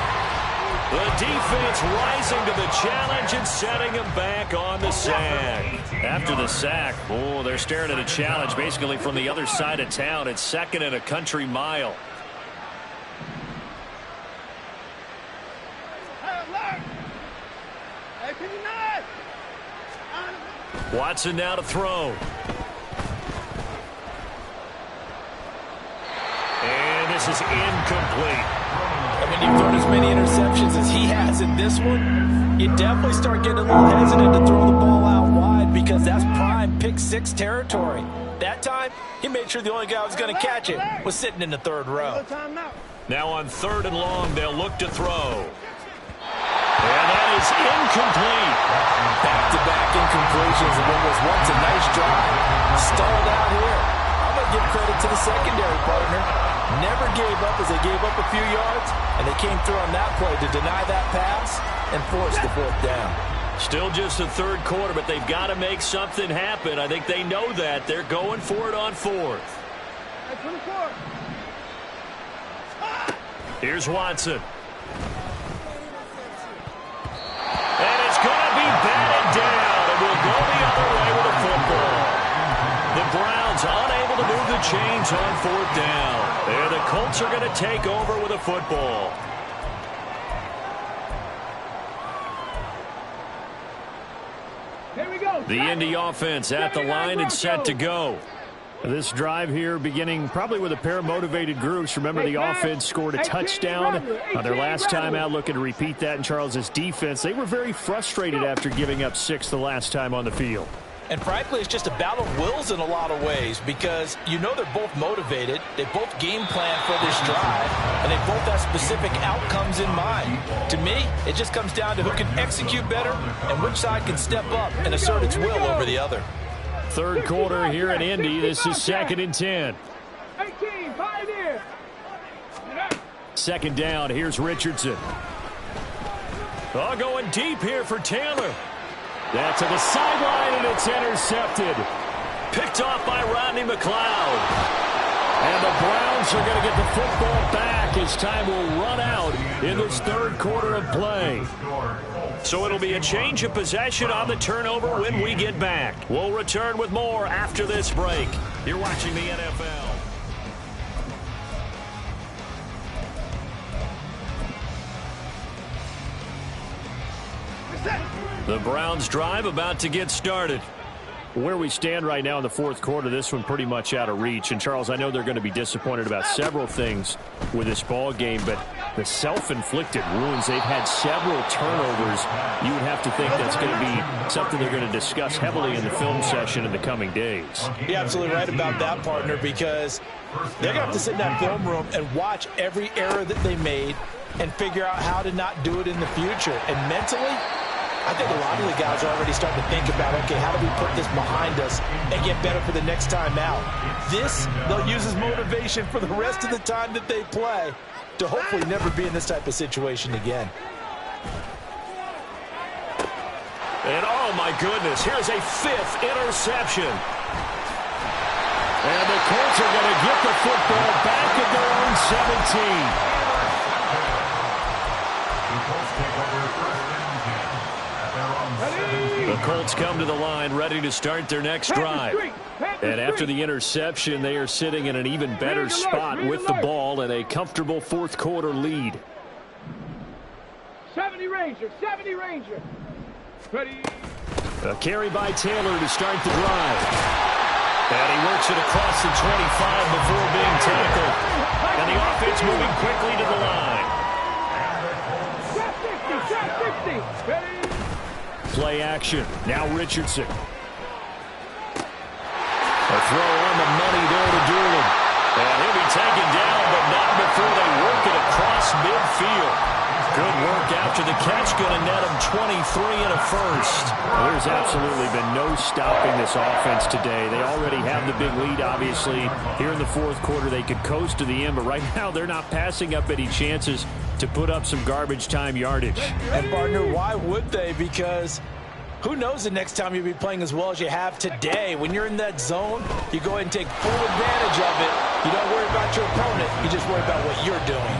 The defense rising to the challenge and setting him back on the sack. After the sack, oh, they're staring at a challenge basically from the other side of town. It's second and a country mile. Watson now to throw. And this is incomplete. And when you've thrown as many interceptions as he has in this one, you definitely start getting a little hesitant to throw the ball out wide because that's prime pick six territory. That time, he made sure the only guy who was going to catch it was sitting in the third row. Now on 3rd and long, they'll look to throw. And that is incomplete. Back-to-back incompletions of what was once a nice drive. Stalled out here. I'm going to give credit to the secondary partner. Never gave up as they gave up a few yards, and they came through on that play to deny that pass and force the 4th down. Still just the 3rd quarter, but they've got to make something happen. I think they know that. They're going for it on 4th. Here's Watson. And it's going to be batted down, and we'll go the other way with the football. The Browns unable to move the chains on 4th down. And the Colts are going to take over with a football. Here we go. The Indy offense at the line and set to go. This drive here beginning probably with a pair of motivated groups. Remember, the offense scored a touchdown on their last time out, looking to repeat that in Charles's defense. They were very frustrated after giving up 6 the last time on the field. And frankly, it's just a battle of wills in a lot of ways because you know they're both motivated. They both game plan for this drive, and they both have specific outcomes in mind. To me, it just comes down to who can execute better and which side can step up and assert its will over the other. 3rd quarter here in Indy. This is 2nd and 10. 18, Pioneer. 2nd down. Here's Richardson. Oh, going deep here for Taylor. That's to the sideline, and it's intercepted. Picked off by Rodney McLeod. And the Browns are going to get the football back as time will run out in this 3rd quarter of play. So it'll be a change of possession on the turnover when we get back. We'll return with more after this break. You're watching the NFL. The Browns drive about to get started. Where we stand right now in the fourth quarter, this one pretty much out of reach. And, Charles, I know they're going to be disappointed about several things with this ball game, but the self-inflicted wounds, they've had several turnovers. You would have to think that's going to be something they're going to discuss heavily in the film session in the coming days. You're absolutely right about that, partner, because they're going to have to sit in that film room and watch every error that they made and figure out how to not do it in the future. And mentally, I think a lot of the guys are already starting to think about, okay, how do we put this behind us and get better for the next time out? This, they'll use as motivation for the rest of the time that they play to hopefully never be in this type of situation again. And, oh, my goodness, here's a fifth interception. And the Colts are going to get the football back at their own 17. The Colts come to the line ready to start their next drive. And after the interception, they are sitting in an even better spot with the ball and a comfortable fourth quarter lead. 70 Ranger, 70 Ranger. Ready. A carry by Taylor to start the drive. And he works it across the 25 before being tackled. And the offense moving quickly to the line. Shot 60, shot 60. Ready. Play action. Now Richardson. A throw on the money there to Doolin. And he'll be taken down, but not before they work it across midfield. Good work after the catch. Going to net him 23 and a first. Well, there's absolutely been no stopping this offense today. They already have the big lead, obviously. Here in the fourth quarter, they could coast to the end, but right now they're not passing up any chances to put up some garbage time yardage. And, partner, why would they? Because who knows the next time you'll be playing as well as you have today. When you're in that zone, you go ahead and take full advantage of it. You don't worry about your opponent. You just worry about what you're doing.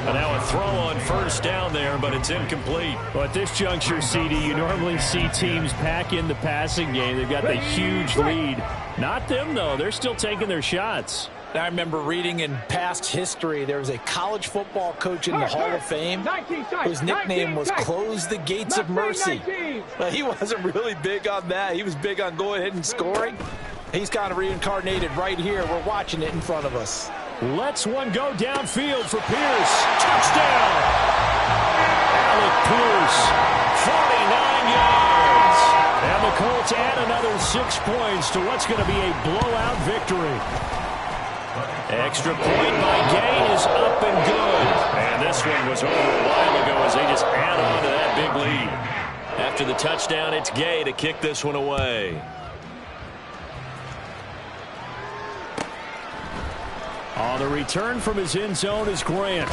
And now a throw on first down there, but it's incomplete. Well, at this juncture, CD, you normally see teams pack in the passing game. They've got the huge lead. Not them, though. They're still taking their shots. I remember reading in past history, there was a college football coach in the Hall of Fame whose nickname was Close the Gates of Mercy. But he wasn't really big on that. He was big on going ahead and scoring. He's kind of reincarnated right here. We're watching it in front of us. Lets one go downfield for Pierce. Touchdown! Alec Pierce, 49 yards. And the Colts add another 6 points to what's going to be a blowout victory. Extra point by Gay is up and good. And this one was over a while ago as they just add on to that big lead. After the touchdown, it's Gay to kick this one away. On the return from his end zone is Grant.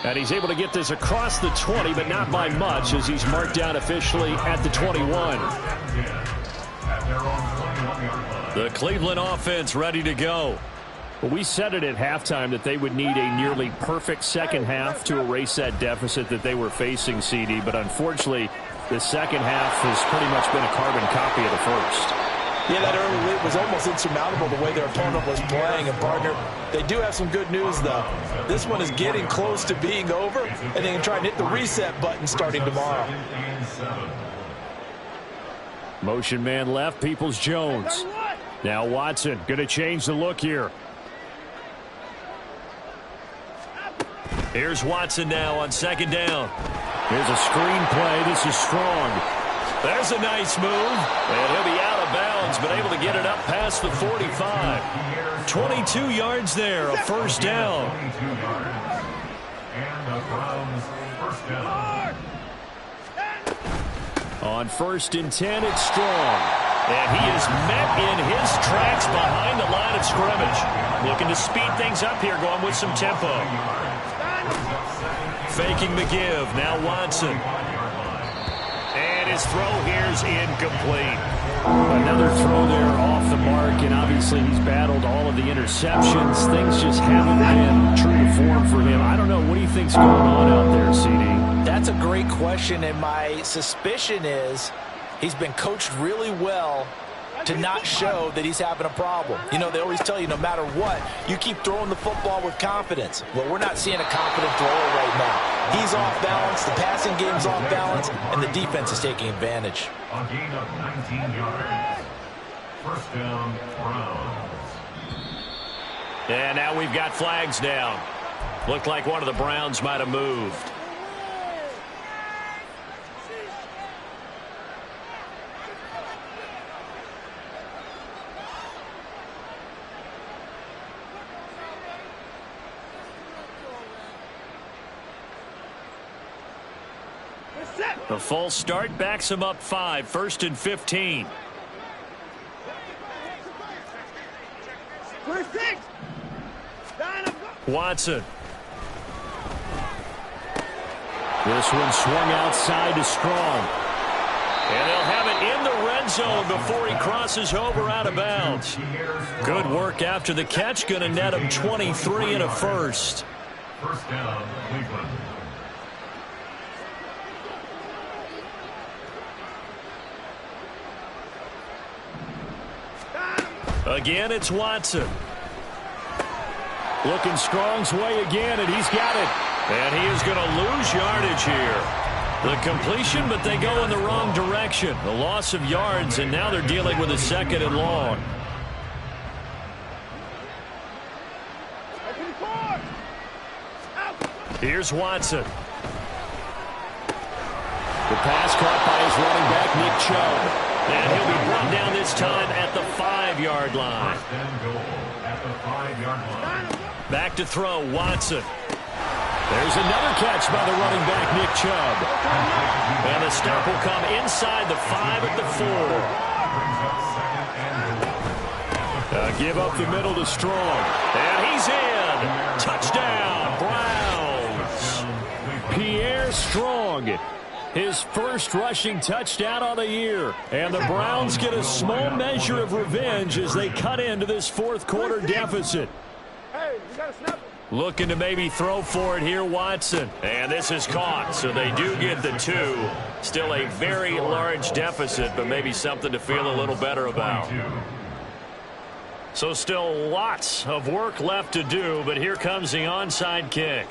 And he's able to get this across the 20, but not by much as he's marked down officially at the 21. The Cleveland offense ready to go. Well, we said it at halftime that they would need a nearly perfect second half to erase that deficit that they were facing, CD. But unfortunately, the second half has pretty much been a carbon copy of the first. Yeah, that early lead was almost insurmountable the way their opponent was playing. And, partner, they do have some good news, though. This one is getting close to being over, and they can try and hit the reset button starting tomorrow. Motion man left, Peoples-Jones. Now Watson going to change the look here. Here's Watson now on second down. Here's a screen play. This is strong. There's a nice move. And he'll be out of bounds, but able to get it up past the 45. 22 yards there, a first down. On 1st and 10, it's Strong. And he is met in his tracks behind the line of scrimmage. Looking to speed things up here, going with some tempo. Faking the give. Now Watson. And his throw here's incomplete. Another throw there off the mark, and obviously he's battled all of the interceptions. Things just haven't been true to form for him. I don't know. What do you think's going on out there, CD? That's a great question, and my suspicion is he's been coached really well to not show that he's having a problem. You know, they always tell you no matter what, you keep throwing the football with confidence. Well, we're not seeing a confident thrower right now. He's off balance, the passing game's off balance, and the defense is taking advantage. A gain of 19 yards. First down, Browns. And now we've got flags down. Looked like one of the Browns might have moved. The false start backs him up 5, 1st and 15. Watson. This one swung outside to Strong. And they'll have it in the red zone before he crosses over out of bounds. Good work after the catch. Going to net him 23 and a first. First down, Cleveland. Again, it's Watson. Looking Strong's way again, and he's got it. And he is going to lose yardage here. The completion, but they go in the wrong direction. The loss of yards, and now they're dealing with a 2nd and long. Here's Watson. The pass caught by his running back, Nick Chubb. And he'll be brought down this time at the 5-yard line. First and goal at the 5-yard line. Back to throw, Watson. There's another catch by the running back, Nick Chubb. And the stop will come inside the 5 at the 4. Give up the middle to Strong. And he's in. Touchdown, Browns. Pierre Strong. His first rushing touchdown on the year. And the Browns get a small measure of revenge as they cut into this 4th quarter deficit. Looking to maybe throw for it here, Watson. And this is caught, so they do get the 2. Still a very large deficit, but maybe something to feel a little better about. So still lots of work left to do, but here comes the onside kick.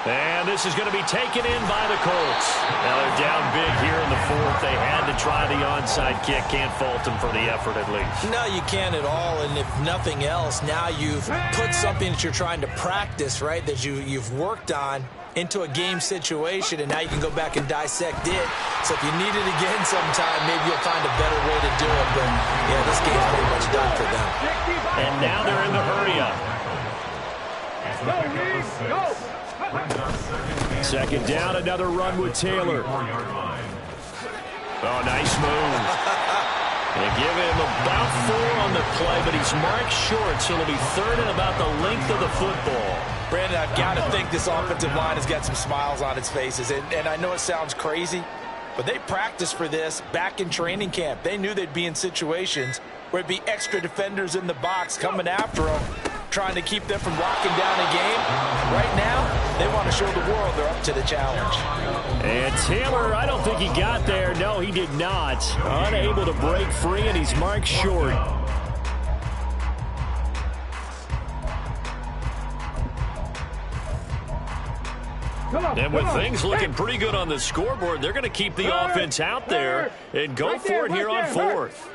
And this is going to be taken in by the Colts. Now they're down big here in the 4th. They had to try the onside kick. Can't fault them for the effort at least. No, you can't at all. And if nothing else, now you've put something that you're trying to practice, right, that you've worked on into a game situation, and now you can go back and dissect it. So if you need it again sometime, maybe you'll find a better way to do it. But, yeah, this game's pretty much done for them. And now they're in the hurry-up. Second down, another run with Taylor. Oh, nice move. They give him about 4 on the play, but he's marked short, so it'll be 3rd and about the length of the football. Brandon, I've got to think this offensive line has got some smiles on its faces. And I know it sounds crazy, but they practiced for this back in training camp. They knew they'd be in situations where it'd be extra defenders in the box coming after them, trying to keep them from locking down a game. Right now, they want to show the world they're up to the challenge. And Taylor, I don't think he got there. No, he did not. Unable to break free, and he's marked short. And with things looking pretty good on the scoreboard, they're going to keep the offense out there and go for it here on 4th.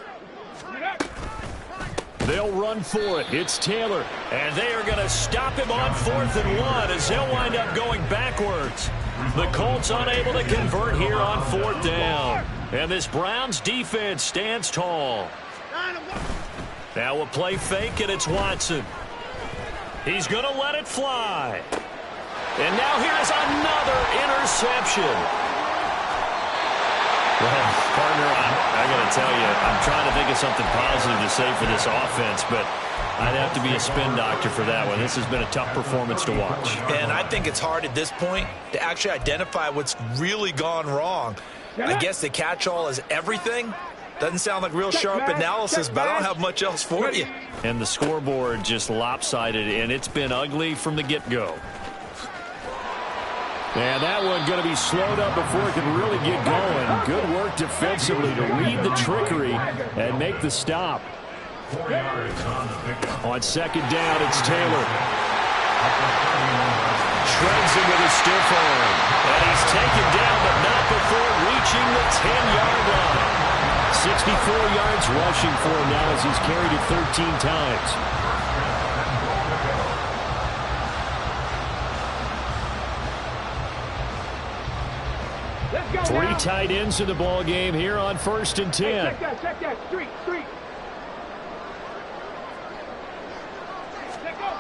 They'll run for it. It's Taylor. And they are going to stop him on 4th and 1 as they'll wind up going backwards. The Colts unable to convert here on 4th down. And this Browns defense stands tall. Now a play fake, and it's Watson. He's going to let it fly. And now here is another interception. Well, partner, I got to tell you, I'm trying to think of something positive to say for this offense, but I'd have to be a spin doctor for that one. This has been a tough performance to watch. And I think it's hard at this point to actually identify what's really gone wrong. I guess the catch-all is everything. Doesn't sound like real sharp analysis, but I don't have much else for you. And the scoreboard just lopsided, and it's been ugly from the get-go. And that one going to be slowed up before it can really get going. Good work defensively to read the trickery and make the stop. 4 yards on the pickup. On 2nd down, it's Taylor. Shreds him with a stiff arm. And he's taken down, but not before reaching the 10-yard line. 64 yards rushing for him now as he's carried it 13 times. Let's go. Three now. tight ends in the ball game here on 1st and 10. Hey, check that. Street. Let go.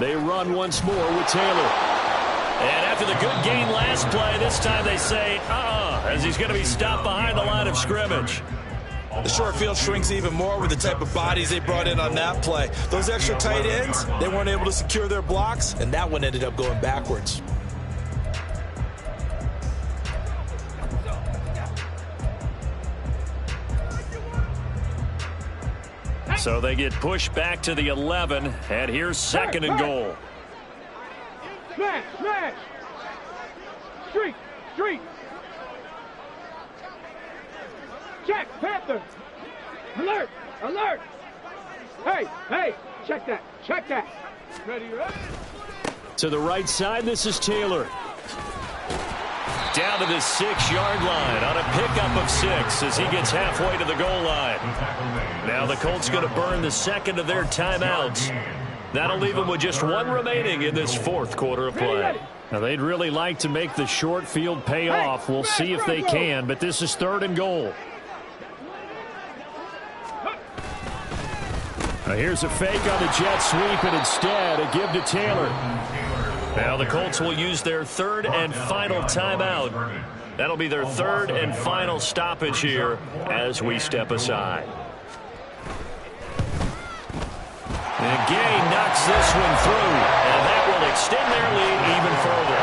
They run once more with Taylor. And after the good gain last play, this time they say, as he's going to be stopped behind the line of scrimmage. The short field shrinks even more with the type of bodies they brought in on that play. Those extra tight ends, they weren't able to secure their blocks, and that one ended up going backwards. So they get pushed back to the 11, and here's 2nd and goal. Smash. Street. Check, Panther. Alert. Hey, check that. Ready. To the right side, this is Taylor. Down to the 6-yard line on a pickup of 6 as he gets halfway to the goal line. Now the Colts going to burn the 2nd of their timeouts. That'll leave them with just 1 remaining in this 4th quarter of play. Now they'd really like to make the short field pay off. We'll see if they can, but this is 3rd and goal. Now here's a fake on the jet sweep, and instead a give to Taylor. Now the Colts will use their 3rd and final timeout. That'll be their 3rd and final stoppage here as we step aside. And Gay knocks this one through, and that will extend their lead even further.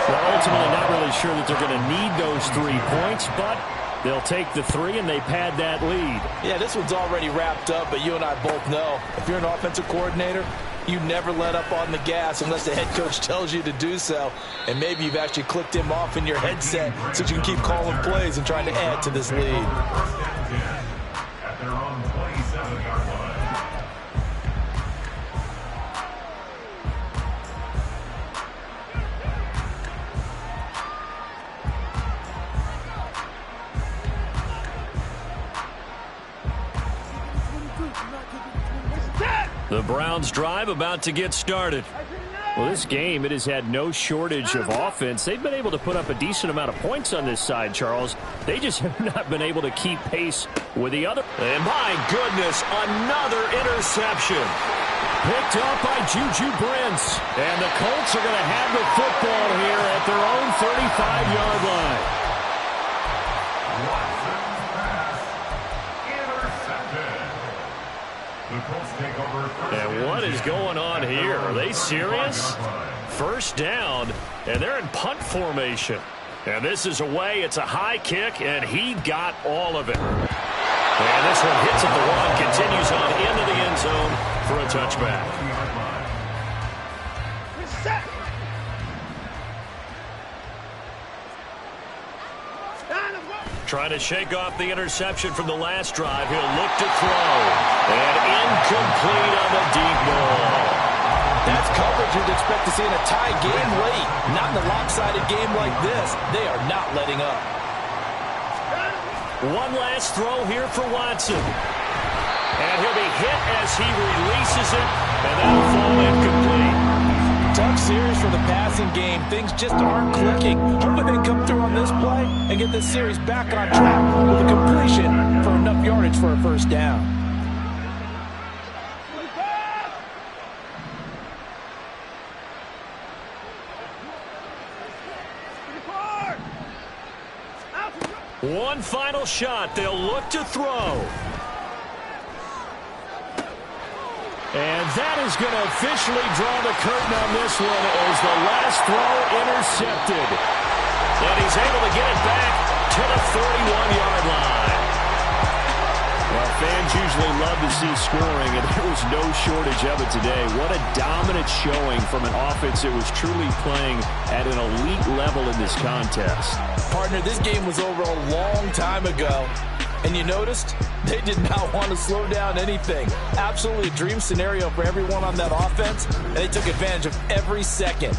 Well, ultimately not really sure that they're going to need those 3 points, but they'll take the 3 and they pad that lead. Yeah, this one's already wrapped up, but you and I both know if you're an offensive coordinator, you never let up on the gas unless the head coach tells you to do so. And maybe you've actually clicked him off in your headset so you can keep calling plays and trying to add to this lead. At their own 27-yard line. The Browns drive about to get started. Well, this game, it has had no shortage of offense. They've been able to put up a decent amount of points on this side, Charles. They just have not been able to keep pace with the other. And my goodness, another interception. Picked up by Juju Brents. And the Colts are going to have the football here at their own 35-yard line. And what is going on here? Are they serious? First down, and they're in punt formation. And this is away. It's a high kick, and he got all of it. And this one hits at the 1, continues on into the end zone for a touchback. Trying to shake off the interception from the last drive. He'll look to throw. And incomplete on the deep ball. That's coverage you'd expect to see in a tie game late. Not in a lopsided game like this. They are not letting up. One last throw here for Watson. And he'll be hit as he releases it. And that'll fall incomplete. Tough series for the passing game. Things just aren't clicking. Hoping they come through on this play and get this series back on track with a completion for enough yardage for a first down. One final shot. They'll look to throw. And that is going to officially draw the curtain on this one as the last throw intercepted. And he's able to get it back to the 31-yard line. Well, fans usually love to see scoring, and there was no shortage of it today. What a dominant showing from an offense that was truly playing at an elite level in this contest. Partner, this game was over a long time ago. And you noticed they did not want to slow down anything. Absolutely a dream scenario for everyone on that offense, and they took advantage of every second.